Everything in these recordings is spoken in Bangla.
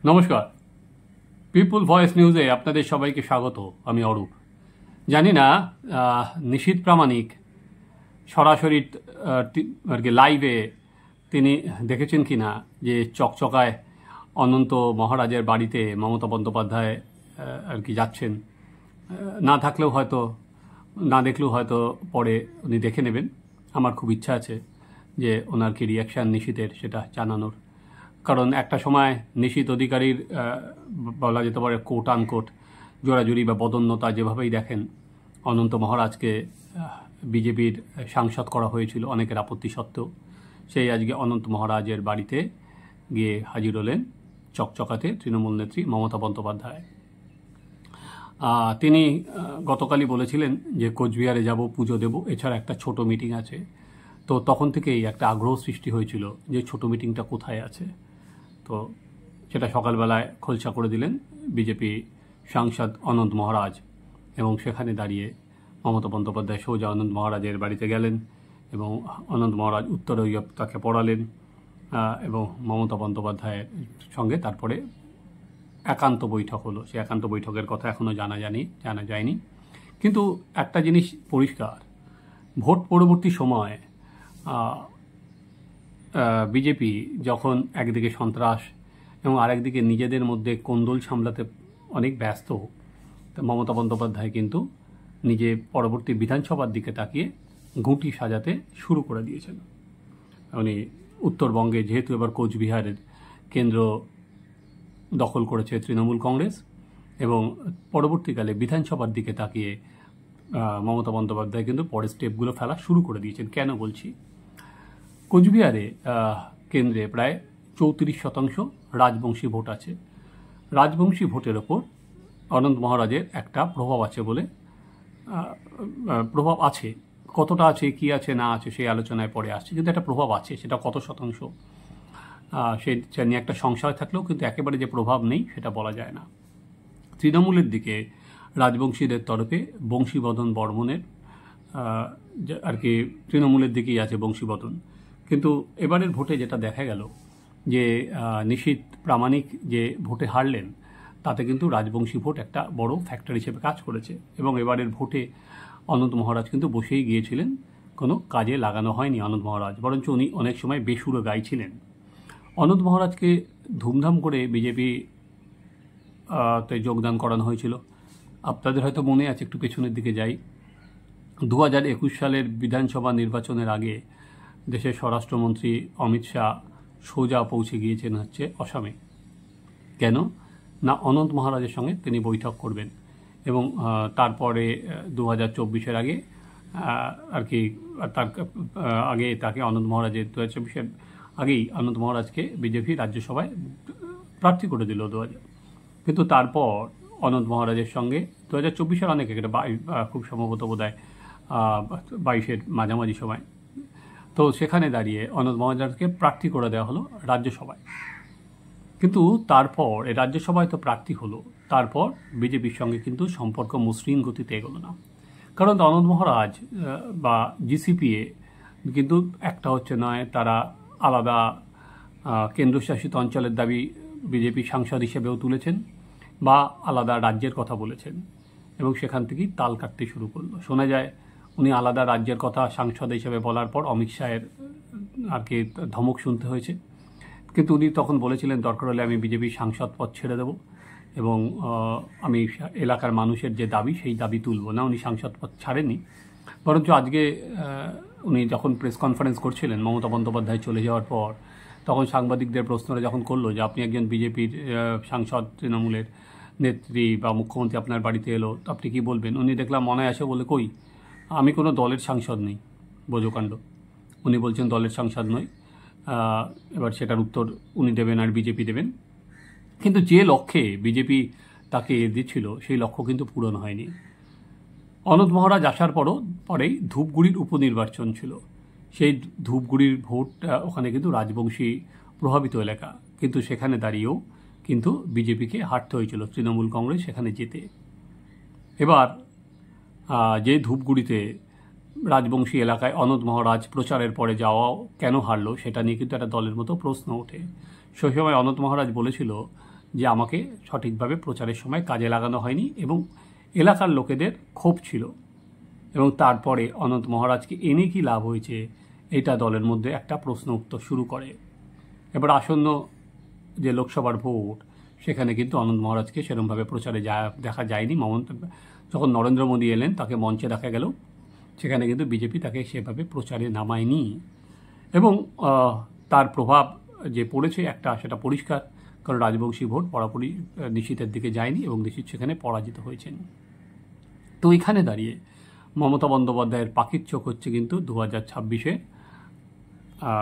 নমস্কার, পিপুল ভয়েস নিউজে আপনাদের সবাইকে স্বাগত। আমি অরূপ। জানি না নিশীথ প্রামাণিক সরাসরি আর কি লাইভে তিনি দেখেছেন কি না যে চকচকায় অনন্ত মহারাজের বাড়িতে মমতা বন্দ্যোপাধ্যায় আর কি যাচ্ছেন। না থাকলেও হয়তো, না দেখলেও হয়তো পরে উনি দেখে নেবেন। আমার খুব ইচ্ছা আছে যে ওনার কি রিয়াকশান নিশীথের সেটা জানানোর। কারণ একটা সময় নিশীথ অধিকারীর বলা যেতে পারে কোট আনকোট জোরাজুরি বা বদন্যতা যেভাবেই দেখেন, অনন্ত মহারাজকে বিজেপির সাংসদ করা হয়েছিল অনেকের আপত্তি সত্ত্বেও। সেই আজকে অনন্ত মহারাজের বাড়িতে গিয়ে হাজির হলেন চকচকাতে তৃণমূল নেত্রী মমতা বন্দ্যোপাধ্যায়। তিনি গতকালই বলেছিলেন যে কোচবিহারে যাব, পুজো দেব, এছাড়া একটা ছোট মিটিং আছে। তো তখন থেকেই একটা আগ্রহ সৃষ্টি হয়েছিল যে ছোট মিটিংটা কোথায় আছে। তো সেটা সকালবেলায় খোলসা করে দিলেন বিজেপি সাংসদ অনন্ত মহারাজ, এবং সেখানে দাঁড়িয়ে মমতা বন্দ্যোপাধ্যায় সোজা অনন্ত মহারাজের বাড়িতে গেলেন এবং অনন্ত মহারাজ উত্তরীয় তাকে পড়ালেন এবং মমতা বন্দ্যোপাধ্যায়ের সঙ্গে তারপরে একান্ত বৈঠক হলো। সে একান্ত বৈঠকের কথা এখনও জানা যায়নি। কিন্তু একটা জিনিস পরিষ্কার, ভোট পরবর্তী সময়ে বিজেপি যখন একদিকে সন্ত্রাস এবং আরেকদিকে নিজেদের মধ্যে কোন্দল সামলাতে অনেক ব্যস্ত, মমতা বন্দ্যোপাধ্যায় কিন্তু নিজে পরবর্তী বিধানসভার দিকে তাকিয়ে ঘুঁটি সাজাতে শুরু করে দিয়েছেন। উনি উত্তরবঙ্গে যেহেতু এবার কোচবিহারের কেন্দ্র দখল করেছে তৃণমূল কংগ্রেস, এবং পরবর্তীকালে বিধানসভার দিকে তাকিয়ে মমতা বন্দ্যোপাধ্যায় কিন্তু পরের স্টেপগুলো ফেলা শুরু করে দিয়েছেন। কেন বলছি? কোচবিহারে কেন্দ্রে প্রায় 34% রাজবংশী ভোট আছে। রাজবংশী ভোটের ওপর অনন্ত মহারাজের একটা প্রভাব আছে বলে প্রভাব আছে। কতটা আছে, কি আছে না আছে সেই আলোচনায় পরে আসছে, কিন্তু একটা প্রভাব আছে। সেটা কত শতাংশ সে নিয়ে একটা সংশয় থাকলেও কিন্তু একেবারে যে প্রভাব নেই সেটা বলা যায় না। তৃণমূলের দিকে রাজবংশীদের তরফে বংশীবদন বর্মনের আর কি তৃণমূলের দিকেই আছে বংশীবদন। কিন্তু এবারের ভোটে যেটা দেখা গেল যে নিশীথ প্রামাণিক যে ভোটে হারলেন, তাতে কিন্তু রাজবংশী ভোট একটা বড় ফ্যাক্টর হিসেবে কাজ করেছে। এবং এবারের ভোটে অনন্ত মহারাজ কিন্তু বসেই গিয়েছিলেন, কোনো কাজে লাগানো হয়নি অনন্ত মহারাজ, বরঞ্চ উনি অনেক সময় বেসুরো গাইছিলেন। অনন্ত মহারাজকে ধুমধাম করে বিজেপি তে যোগদান করানো হয়েছিল। আপনাদের হয়তো মনে আছে, একটু পেছনের দিকে যাই। 2021 সালের বিধানসভা নির্বাচনের আগে দেশের স্বরাষ্ট্রমন্ত্রী অমিত শাহ সোজা পৌঁছে গিয়েছেন হচ্ছে আসামে। কেন না, অনন্ত মহারাজের সঙ্গে তিনি বৈঠক করবেন। এবং তারপরে 2024-এর আগে আর কি তার আগে তাকে অনন্ত মহারাজের 2024-এর আগেই অনন্ত মহারাজকে বিজেপি রাজ্যসভায় প্রার্থী করে দিল 2000। কিন্তু তারপর অনন্ত মহারাজের সঙ্গে 2024-এর অনেক একটা খুব সম্ভবত বোধহয় 22-এর মাঝামাঝি সময়, তো সেখানে দাঁড়িয়ে অনন্ত মহারাজকে প্রার্থী করে দেওয়া হলো রাজ্যসভায়। কিন্তু তারপর এই রাজ্যসভায় তো প্রার্থী হলো, তারপর বিজেপির সঙ্গে কিন্তু সম্পর্ক মসৃণ গতিতে এগোলো না। কারণ অনন্ত মহারাজ বা জিসিপিএ কিন্তু একটা হচ্ছে নয়, তারা আলাদা কেন্দ্রশাসিত অঞ্চলের দাবি বিজেপি সাংসদ হিসেবেও তুলেছেন বা আলাদা রাজ্যের কথা বলেছেন, এবং সেখান থেকেই তাল কাটতে শুরু করলো। শোনা যায় উনি আলাদা রাজ্যের কথা সাংসদ হিসেবে বলার পর অমিত শাহের আর কি ধমক শুনতে হয়েছে। কিন্তু উনি তখন বলেছিলেন, দরকার হলে আমি বিজেপির সাংসদ পদ ছেড়ে দেবো এবং আমি এলাকার মানুষের যে দাবি সেই দাবি তুলব না। উনি সাংসদ পদ ছাড়েননি, বরঞ্চ আজকে উনি যখন প্রেস কনফারেন্স করছিলেন মমতা বন্দ্যোপাধ্যায় চলে যাওয়ার পর, তখন সাংবাদিকদের প্রশ্নটা যখন করলো যে আপনি একজন বিজেপির সাংসদ, তৃণমূলের নেত্রী বা মুখ্যমন্ত্রী আপনার বাড়িতে এলো, তো আপনি কী বলবেন? উনি দেখলাম অনায়াসে বলে, কই আমি কোনো দলের সাংসদ নেই। বোঝকাণ্ড। উনি বলছেন দলের সাংসদ নই। এবার সেটার উত্তর উনি দেবেন আর বিজেপি দেবেন। কিন্তু যে লক্ষ্যে বিজেপি তাকে দিচ্ছিল সেই লক্ষ্য কিন্তু পূরণ হয়নি। অনন্ত মহারাজ আসার পরেই ধূপগুড়ির উপনির্বাচন ছিল। সেই ধূপগুড়ির ভোট ওখানে কিন্তু রাজবংশী প্রভাবিত এলাকা, কিন্তু সেখানে দাঁড়িয়েও কিন্তু বিজেপিকে হারতে হয়েছিল তৃণমূল কংগ্রেস সেখানে যেতে। এবার যে ধূপগুড়িতে রাজবংশী এলাকায় অনন্ত মহারাজ প্রচারের পরে যাওয়াও কেন হারলো সেটা নিয়ে কিন্তু একটা দলের মতো প্রশ্ন ওঠে। সেই সময় অনন্ত মহারাজ বলেছিল যে আমাকে সঠিকভাবে প্রচারের সময় কাজে লাগানো হয়নি, এবং এলাকার লোকেদের ক্ষোভ ছিল। এবং তারপরে অনন্ত মহারাজকে এনে কি লাভ হয়েছে, এটা দলের মধ্যে একটা প্রশ্ন উত্তর শুরু করে। এবার আসন্ন যে লোকসভার ভোট, সেখানে কিন্তু অনন্ত মহারাজকে সেরকমভাবে প্রচারে দেখা যায়নি। যখন নরেন্দ্র মোদী এলেন, তাকে মঞ্চে দেখা গেল, সেখানে কিন্তু বিজেপি তাকে সেভাবে প্রচারে নামায়নি। এবং তার প্রভাব যে পড়েছে একটা, সেটা পরিষ্কার, কারণ রাজবংশী ভোট পুরোপুরি নিশীথের দিকে যায়নি এবং নিশীথ সেখানে পরাজিত হয়েছেন। তো এখানে দাঁড়িয়ে মমতা বন্দ্যোপাধ্যায়ের পাখির চোখ হচ্ছে কিন্তু 2026-এ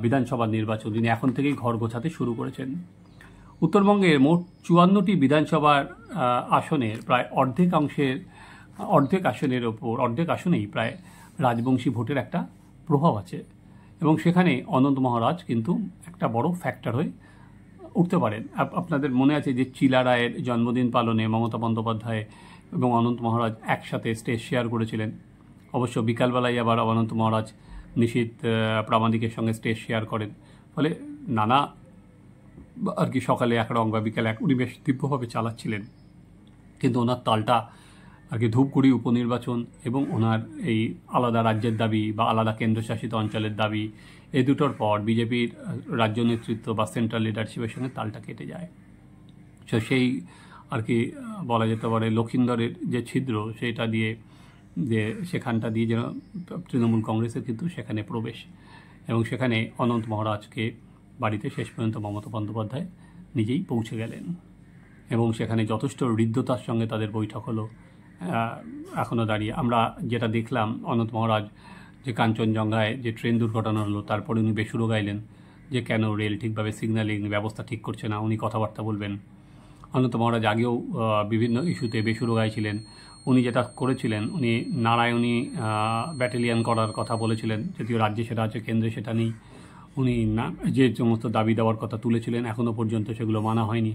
বিধানসভা নির্বাচন। তিনি এখন থেকেই ঘর গোছাতে শুরু করেছেন। উত্তরবঙ্গের মোট 54টি বিধানসভার আসনের প্রায় অর্ধেক আসনেই প্রায় রাজবংশী ভোটের একটা প্রভাব আছে, এবং সেখানে অনন্ত মহারাজ কিন্তু একটা বড় ফ্যাক্টর হয়ে উঠতে পারেন। আপনাদের মনে আছে যে চিলা রায়ের জন্মদিন পালনে মমতা বন্দ্যোপাধ্যায় এবং অনন্ত মহারাজ একসাথে স্টেজ শেয়ার করেছিলেন। অবশ্য বিকালবেলায় আবার অনন্ত মহারাজ নিশীথ প্রামাণিকের সঙ্গে স্টেজ শেয়ার করেন। ফলে নানা আর কি সকালে এক রং বা বিকালে এক, উনি বেশ তীব্রভাবে চালাচ্ছিলেন। কিন্তু ওনার তালটা আর কি ধূপগুড়ি উপনির্বাচন এবং ওনার এই আলাদা রাজ্যের দাবি বা আলাদা কেন্দ্রশাসিত অঞ্চলের দাবি, এই দুটোর পর বিজেপির রাজ্য নেতৃত্ব বা সেন্ট্রাল লিডারশিপের সঙ্গে তালটা কেটে যায়। তো সেই আর কি বলা যেতে পারে লক্ষিন্দরের যে ছিদ্র, সেইটা দিয়ে যে সেখানটা দিয়ে যেন তৃণমূল কংগ্রেসের কিন্তু সেখানে প্রবেশ, এবং সেখানে অনন্ত মহারাজকে বাড়িতে শেষ পর্যন্ত মমতা বন্দ্যোপাধ্যায় নিজেই পৌঁছে গেলেন, এবং সেখানে যথেষ্ট হৃদ্যতার সঙ্গে তাদের বৈঠক হলো। এখনও দাঁড়িয়ে আমরা যেটা দেখলাম, অনন্ত মহারাজ যে কাঞ্চনজঙ্ঘায় যে ট্রেন দুর্ঘটনা হলো, তারপরে উনি বেসুরো গাইলেন যে কেন রেল ঠিকভাবে সিগন্যালিং ব্যবস্থা ঠিক করছে না, উনি কথাবার্তা বলবেন। অনন্ত মহারাজ আগেও বিভিন্ন ইস্যুতে বেসুরো গাইছিলেন। উনি যেটা করেছিলেন, উনি নারায়ণী ব্যাটালিয়ান করার কথা বলেছিলেন, যদিও রাজ্যে সেটা আছে, কেন্দ্রে সেটা নেই। উনি যে সমস্ত দাবি দেওয়ার কথা তুলেছিলেন, এখনও পর্যন্ত সেগুলো মানা হয়নি।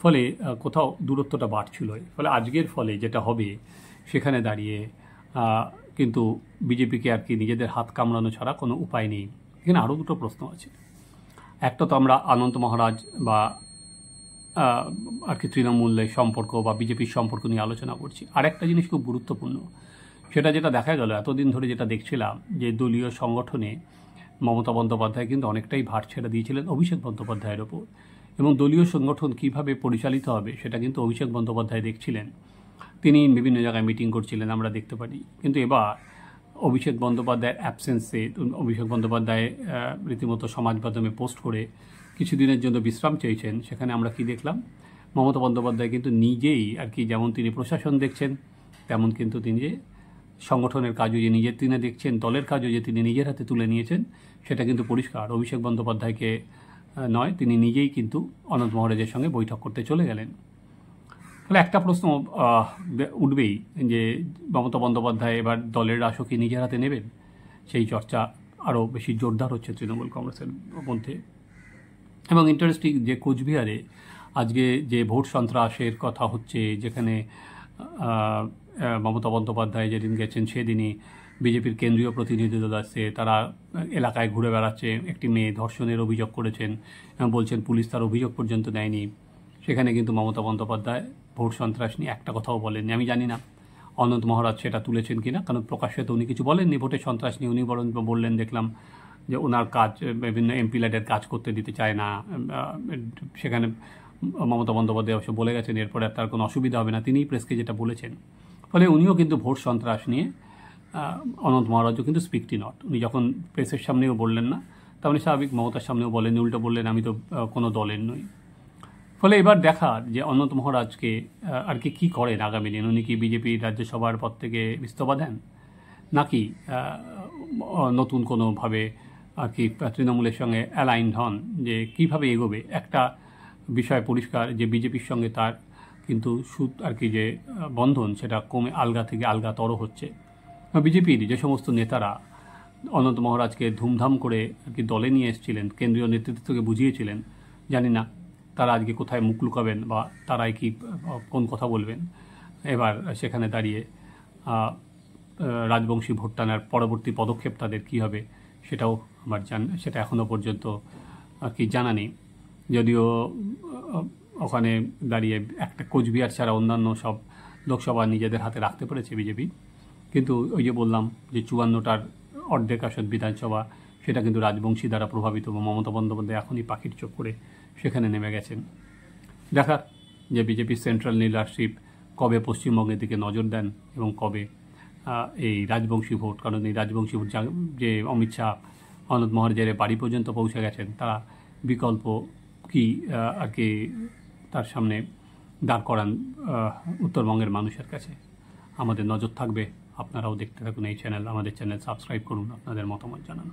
ফলে কোথাও দূরত্বটা বাড়ছিলই। ফলে আজকের ফলে যেটা হবে, সেখানে দাঁড়িয়ে কিন্তু বিজেপিকে আর কি নিজেদের হাত কামড়ানো ছাড়া কোনো উপায় নেই। এখানে আরও দুটো প্রশ্ন আছে। একটা তো আমরা অনন্ত মহারাজ বা আর কি তৃণমূলের সম্পর্ক বা বিজেপির সম্পর্ক নিয়ে আলোচনা করছি। আরেকটা জিনিস খুব গুরুত্বপূর্ণ, সেটা যেটা দেখা গেল এতদিন ধরে যেটা দেখছিলাম, যে দলীয় সংগঠনে মমতা বন্দ্যোপাধ্যায় কিন্তু অনেকটাই ভার ছেড়ে দিয়েছিলেন অভিষেক বন্দ্যোপাধ্যায়ের ওপর, এবং দলীয় সংগঠন কিভাবে পরিচালিত হবে সেটা কিন্তু অভিষেক বন্দ্যোপাধ্যায় দেখছিলেন। তিনি বিভিন্ন জায়গায় মিটিং করছিলেন, আমরা দেখতে পারি। কিন্তু এবার অভিষেক বন্দ্যোপাধ্যায়ের অ্যাবসেন্সে অভিষেক বন্দ্যোপাধ্যায় রীতিমতো সমাজ মাধ্যমে পোস্ট করে কিছুদিনের জন্য বিশ্রাম চেয়েছেন। সেখানে আমরা কি দেখলাম, মমতা বন্দ্যোপাধ্যায় কিন্তু নিজেই আর কি, যেমন তিনি প্রশাসন দেখছেন, তেমন কিন্তু তিনি যে সংগঠনের কাজও যে নিজের তিনি দেখছেন, দলের কাজও যে তিনি নিজের হাতে তুলে নিয়েছেন, সেটা কিন্তু পরিষ্কার। অভিষেক বন্দ্যোপাধ্যায়কে নয়, তিনি নিজেই কিন্তু অনন্ত মহারাজের সঙ্গে বৈঠক করতে চলে গেলেন। তাহলে একটা প্রশ্ন উঠবেই যে মমতা বন্দ্যোপাধ্যায় এবার দলের রাশও কি নিজের হাতে নেবেন? সেই চর্চা আরও বেশি জোরদার হচ্ছে তৃণমূল কংগ্রেসের মধ্যে। এবং ইন্টারেস্টিং যে কোচবিহারে আজকে যে ভোট সন্ত্রাসের কথা হচ্ছে, যেখানে মমতা বন্দ্যোপাধ্যায় যেদিন গেছেন সেদিনই বিজেপির কেন্দ্রীয় প্রতিনিধি দল আসছে, তারা এলাকায় ঘুরে বেড়াচ্ছে, একটি মেয়ে ধর্ষণের অভিযোগ করেছেন এবং বলছেন পুলিশ তার অভিযোগ পর্যন্ত নেয়নি। সেখানে কিন্তু মমতা বন্দ্যোপাধ্যায় ভোট সন্ত্রাস নিয়ে একটা কথাও বলেননি। আমি জানি না অনন্ত মহারাজ সেটা তুলেছেন কিনা, কারণ প্রকাশ্যে তো উনি কিছু বলেননি ভোটের সন্ত্রাস নিয়ে। উনি বরং বললেন, দেখলাম যে ওনার কাজ বিভিন্ন এমপি ল্যাডের কাজ করতে দিতে চায় না। সেখানে মমতা বন্দ্যোপাধ্যায় অবশ্য বলে গেছেন এরপরে তার কোনো অসুবিধা হবে না, তিনিই প্রেসকে যেটা বলেছেন। ফলে উনিও কিন্তু ভোট সন্ত্রাস নিয়ে, অনন্ত মহারাজও কিন্তু স্পিকটি নট। উনি যখন প্রেসের সামনেও বললেন না, তার মানে স্বাভাবিক মমতার সামনেও বলেন, উল্টো বললেন আমি তো কোনো দলের নই। ফলে এবার দেখার যে অনন্ত মহারাজকে আর কি কী করেন আগামী দিন। উনি কি বিজেপি রাজ্যসভার পদ থেকে ইস্তফা দেন, নাকি নতুন কোনোভাবে আর কি তৃণমূলের সঙ্গে অ্যালাইন্ড হন, যে কীভাবে এগোবে। একটা বিষয় পরিষ্কার যে বিজেপির সঙ্গে তার কিন্তু আর কি যে বন্ধন, সেটা কমে আলগা থেকে আলগাতর হচ্ছে। বিজেপির যে সমস্ত নেতারা অনন্ত মহারাজকে ধুমধাম করে আর কি দলে নিয়ে এসেছিলেন, কেন্দ্রীয় নেতৃত্বকে বুঝিয়েছিলেন, জানি না তারা আজকে কোথায় মুখ লুকাবেন বা তারাই কি কোন কথা বলবেন। এবার সেখানে দাঁড়িয়ে রাজবংশী ভোট টানার পরবর্তী পদক্ষেপ তাদের কী হবে সেটাও সেটা এখনও পর্যন্ত আর কি জানা নেই। যদিও ওখানে দাঁড়িয়ে একটা কোচবিহার ছাড়া অন্যান্য সব লোকসভা নিজেদের হাতে রাখতে পেরেছে বিজেপি। কিন্তু ওই যে বললাম যে 54টার অর্ধেক আসন বিধানসভা, সেটা কিন্তু রাজবংশী দ্বারা প্রভাবিত। মমতা বন্দ্যোপাধ্যায় এখনই পাখির চোখ করে সেখানে নেমে গেছেন। দেখার যে বিজেপির সেন্ট্রাল লিডারশিপ কবে পশ্চিমবঙ্গের দিকে নজর দেন এবং কবে এই রাজবংশী ভোট, কারণ এই রাজবংশী ভোট যে অমিত শাহ অনন্ত মহারাজের বাড়ি পর্যন্ত পৌঁছে গেছেন, তারা বিকল্প কি আর কি তার সামনে দাঁড় করান উত্তরবঙ্গের মানুষের কাছে। আমাদের নজর থাকবে, আপনারাও দেখতে থাকুন এই চ্যানেল, আমাদের চ্যানেল সাবস্ক্রাইব করুন, আপনাদের মতামত জানান।